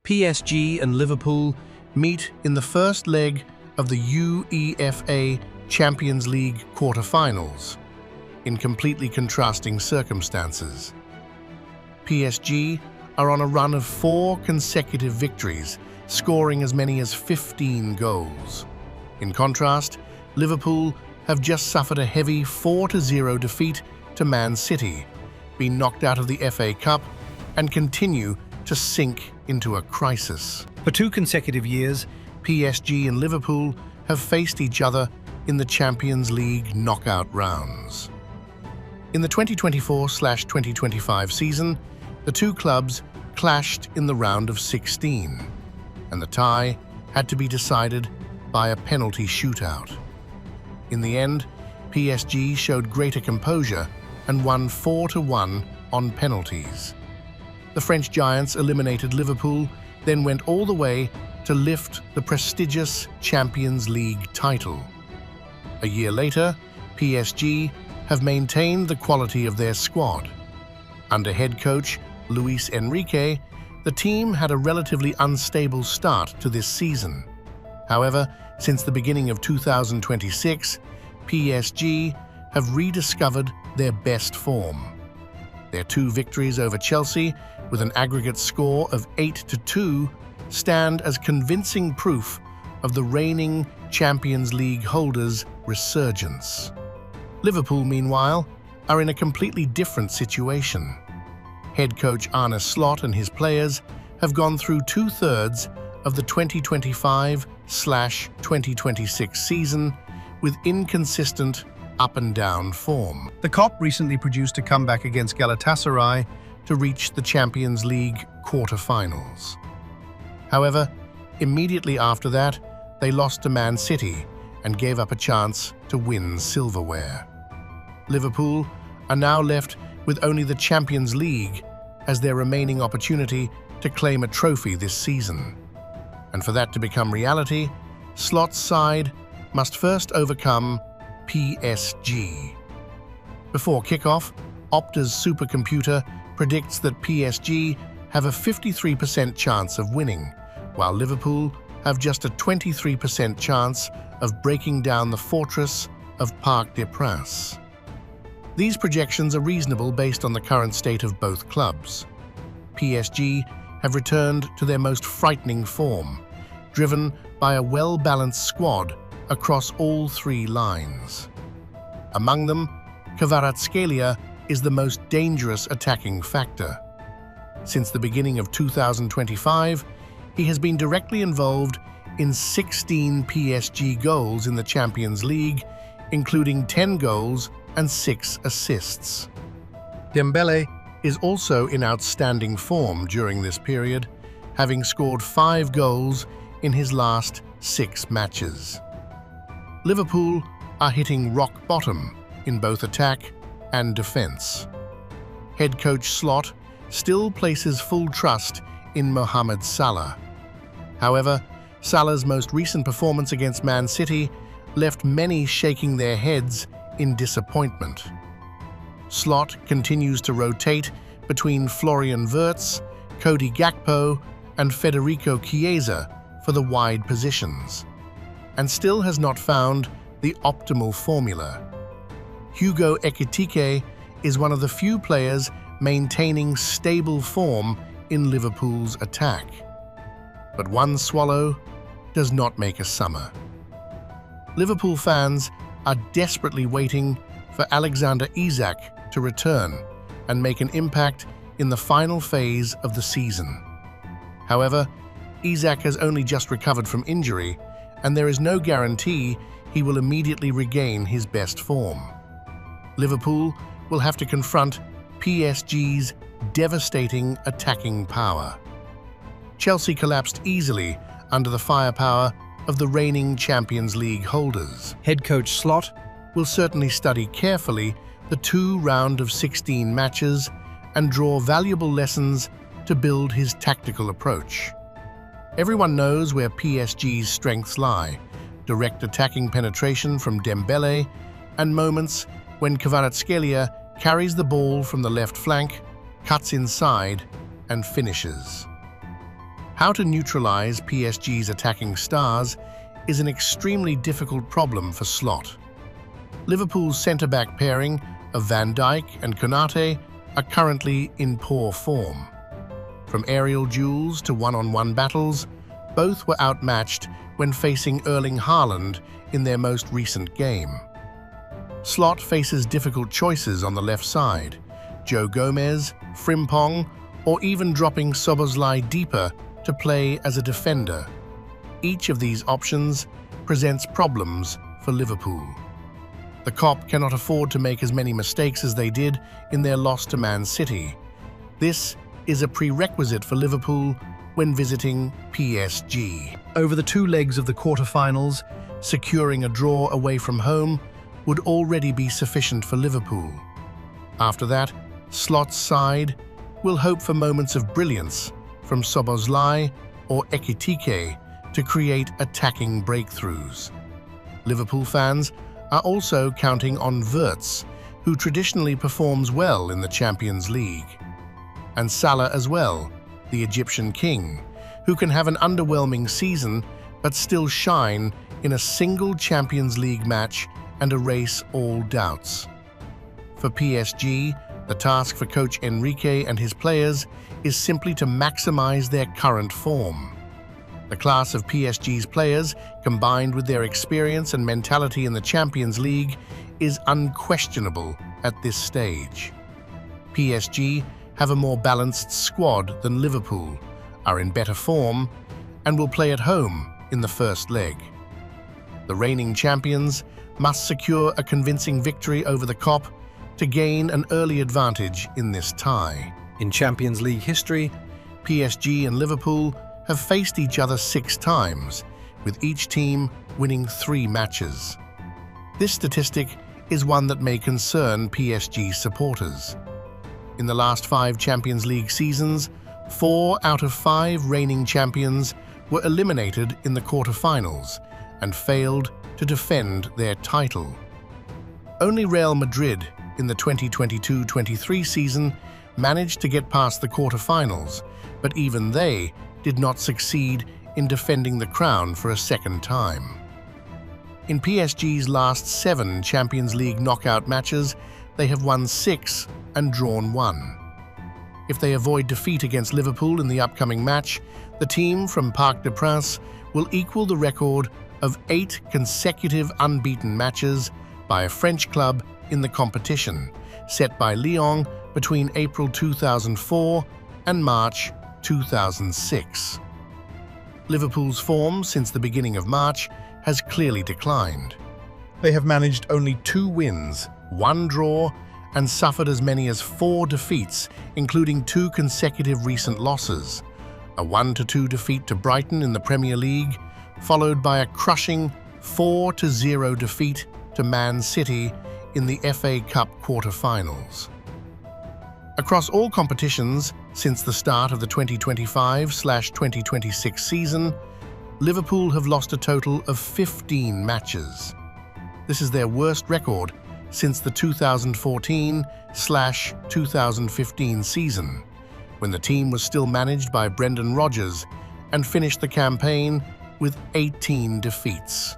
PSG and Liverpool meet in the first leg of the UEFA Champions League quarter-finals, in completely contrasting circumstances. PSG are on a run of 4 consecutive victories, scoring as many as 15 goals. In contrast, Liverpool have just suffered a heavy 4-0 defeat to Man City, been knocked out of the FA Cup, and continue to sink into a crisis. For 2 consecutive years, PSG and Liverpool have faced each other in the Champions League knockout rounds. In the 2024/2025 season, the two clubs clashed in the round of 16, and the tie had to be decided by a penalty shootout. In the end, PSG showed greater composure and won 4-1 on penalties. The French giants eliminated Liverpool, then went all the way to lift the prestigious Champions League title. A year later, PSG have maintained the quality of their squad. Under head coach Luis Enrique, the team had a relatively unstable start to this season. However, since the beginning of 2026, PSG have rediscovered their best form. Their 2 victories over Chelsea, with an aggregate score of 8-2, stand as convincing proof of the reigning Champions League holders' resurgence. Liverpool, meanwhile, are in a completely different situation. Head coach Arne Slot and his players have gone through 2/3 of the 2025/2026 season with inconsistent up-and-down form. the KOP recently produced a comeback against Galatasaray To reach the Champions League quarter-finals. However, immediately after that, they lost to Man City and gave up a chance to win silverware. Liverpool are now left with only the Champions League as their remaining opportunity to claim a trophy this season. And for that to become reality, Slot's side must first overcome PSG. Before kickoff, Opta's supercomputer predicts that PSG have a 53% chance of winning, while Liverpool have just a 23% chance of breaking down the fortress of Parc des Princes. These projections are reasonable based on the current state of both clubs. PSG have returned to their most frightening form, driven by a well-balanced squad across all 3 lines. Among them, Kvaratskhelia is the most dangerous attacking factor. Since the beginning of 2025, he has been directly involved in 16 PSG goals in the Champions League, including 10 goals and 6 assists. Dembele is also in outstanding form during this period, having scored 5 goals in his last 6 matches. Liverpool are hitting rock bottom in both attack and defense. Head coach Slot still places full trust in Mohamed Salah. However, Salah's most recent performance against Man City left many shaking their heads in disappointment. Slot continues to rotate between Florian Wirtz, Cody Gakpo, and Federico Chiesa for the wide positions, and still has not found the optimal formula. Hugo Ekitike is one of the few players maintaining stable form in Liverpool's attack. But one swallow does not make a summer. Liverpool fans are desperately waiting for Alexander Isak to return and make an impact in the final phase of the season. However, Isak has only just recovered from injury, and there is no guarantee he will immediately regain his best form. Liverpool will have to confront PSG's devastating attacking power. Chelsea collapsed easily under the firepower of the reigning Champions League holders. Head coach Slot Will certainly study carefully the 2 round of 16 matches and draw valuable lessons to build his tactical approach. Everyone knows where PSG's strengths lie: direct attacking penetration from Dembele and moments when Kvaratskhelia carries the ball from the left flank, cuts inside, and finishes. How to neutralize PSG's attacking stars is an extremely difficult problem for Slot. Liverpool's centre-back pairing of Van Dijk and Konate are currently in poor form. From aerial duels to one-on-one battles, both were outmatched when facing Erling Haaland in their most recent game. Slot faces difficult choices on the left side: Joe Gomez, Frimpong, or even dropping Szoboszlai deeper to play as a defender. Each of these options presents problems for Liverpool. The KOP cannot afford to make as many mistakes as they did in their loss to Man City. This is a prerequisite for Liverpool when visiting PSG. Over the two legs of the quarter-finals, Securing a draw away from home would already be sufficient for Liverpool. After that, Slot's side will hope for moments of brilliance from Szoboszlai or Ekitike to create attacking breakthroughs. Liverpool fans are also counting on Wirtz, who traditionally performs well in the Champions League, and Salah as well, the Egyptian king, who can have an underwhelming season but still shine in a single Champions League match and erase all doubts. For PSG, the task for coach Enrique and his players is simply to maximize their current form. The class of PSG's players, combined with their experience and mentality in the Champions League, is unquestionable at this stage. PSG have a more balanced squad than Liverpool, are in better form, and will play at home in the first leg. The reigning champions must secure a convincing victory over the KOP to gain an early advantage in this tie. in Champions League history, PSG and Liverpool have faced each other 6 times, with each team winning 3 matches. This statistic is one that may concern PSG supporters. In the last 5 Champions League seasons, 4 out of 5 reigning champions were eliminated in the quarter-finals and failed to defend their title. Only Real Madrid in the 2022-23 season managed to get past the quarter-finals, but even they did not succeed in defending the crown for a second time. In PSG's last 7 Champions League knockout matches, they have won 6 and drawn 1. If they avoid defeat against Liverpool in the upcoming match, the team from Parc des Princes will equal the record of 8 consecutive unbeaten matches by a French club in the competition, set by Lyon between April 2004 and March 2006. Liverpool's form since the beginning of March has clearly declined. They have managed only 2 wins, 1 draw, and suffered as many as 4 defeats, including 2 consecutive recent losses. A 1-2 defeat to Brighton in the Premier League, followed by a crushing 4-0 defeat to Man City in the FA Cup quarter-finals. Across all competitions since the start of the 2025/2026 season, Liverpool have lost a total of 15 matches. This is their worst record since the 2014/2015 season, when the team was still managed by Brendan Rodgers and finished the campaign with 18 defeats.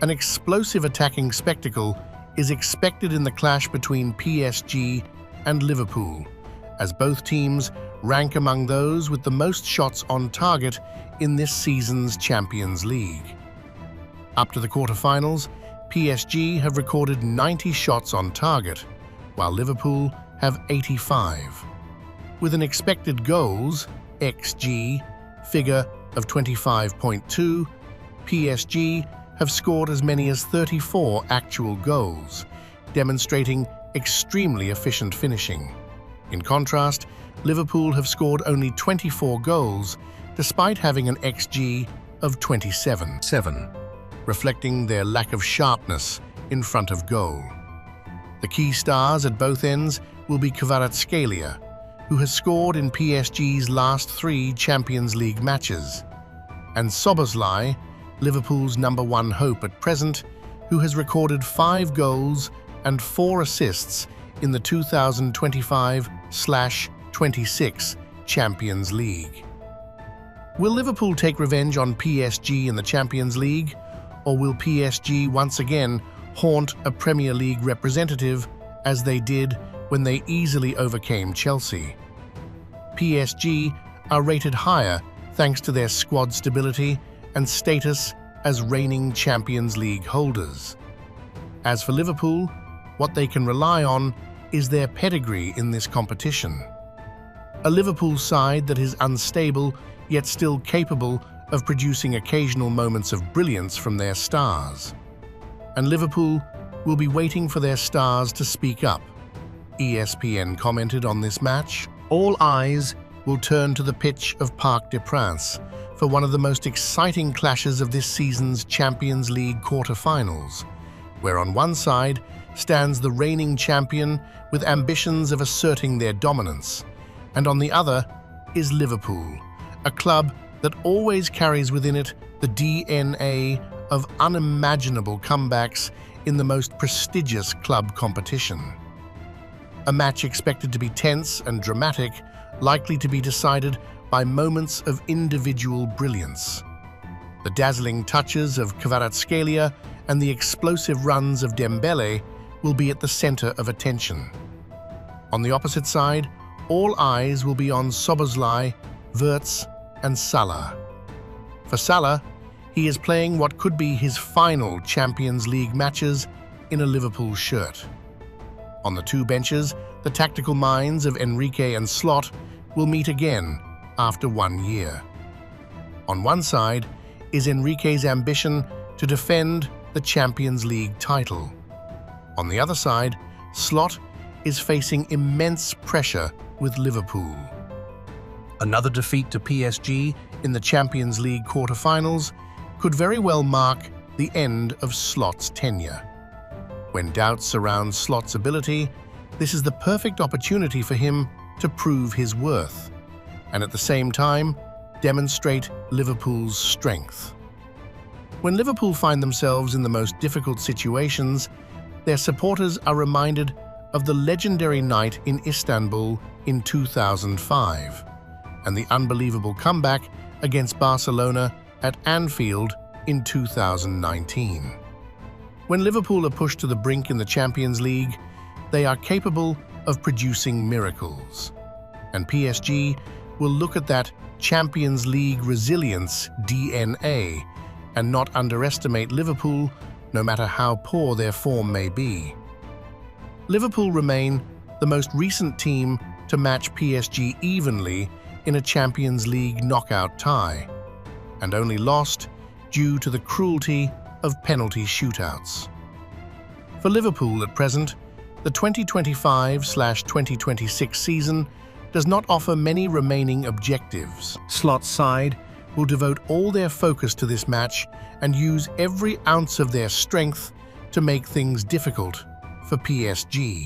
An explosive attacking spectacle is expected in the clash between PSG and Liverpool, as both teams rank among those with the most shots on target in this season's Champions League. Up to the quarter-finals, PSG have recorded 90 shots on target, while Liverpool have 85. With an expected goals (XG) figure of 25.2, PSG have scored as many as 34 actual goals, demonstrating extremely efficient finishing. In contrast, Liverpool have scored only 24 goals, despite having an XG of 27, reflecting their lack of sharpness in front of goal. The key stars at both ends will be Kvaratskhelia, who has scored in PSG's last 3 Champions League matches, and Szoboszlai, Liverpool's #1 hope at present, who has recorded 5 goals and 4 assists in the 2025/26 Champions League. Will Liverpool take revenge on PSG in the Champions League, or will PSG once again haunt a Premier League representative as they did when they easily overcame Chelsea? PSG are rated higher thanks to their squad stability and status as reigning Champions League holders. As for Liverpool, what they can rely on is their pedigree in this competition. A Liverpool side that is unstable yet still capable of producing occasional moments of brilliance from their stars. And Liverpool will be waiting for their stars to speak up. ESPN commented on this match. All eyes will turn to the pitch of Parc des Princes for one of the most exciting clashes of this season's Champions League quarter-finals, where on one side stands the reigning champion with ambitions of asserting their dominance, and on the other is Liverpool, a club that always carries within it the DNA of unimaginable comebacks in the most prestigious club competition. A match expected to be tense and dramatic, likely to be decided by moments of individual brilliance. The dazzling touches of Kvaratskhelia and the explosive runs of Dembele will be at the center of attention. On the opposite side, all eyes will be on Szoboszlai, Wirtz, and Salah. For Salah, he is playing what could be his final Champions League matches in a Liverpool shirt. On the two benches, the tactical minds of Enrique and Slot will meet again after 1 year. On one side is Enrique's ambition to defend the Champions League title. On the other side, Slot is facing immense pressure with Liverpool. Another defeat to PSG in the Champions League quarter-finals could very well mark the end of Slot's tenure. When doubts surround Slot's ability, this is the perfect opportunity for him to prove his worth, and at the same time, demonstrate Liverpool's strength. When Liverpool find themselves in the most difficult situations, their supporters are reminded of the legendary night in Istanbul in 2005 and the unbelievable comeback against Barcelona at Anfield in 2019. When Liverpool are pushed to the brink in the Champions League, they are capable of producing miracles. And PSG will look at that Champions League resilience DNA and not underestimate Liverpool, no matter how poor their form may be. Liverpool remain the most recent team to match PSG evenly in a Champions League knockout tie, and only lost due to the cruelty of penalty shootouts. For Liverpool at present, the 2025/2026 season does not offer many remaining objectives. Slot's side will devote all their focus to this match and use every ounce of their strength to make things difficult for PSG.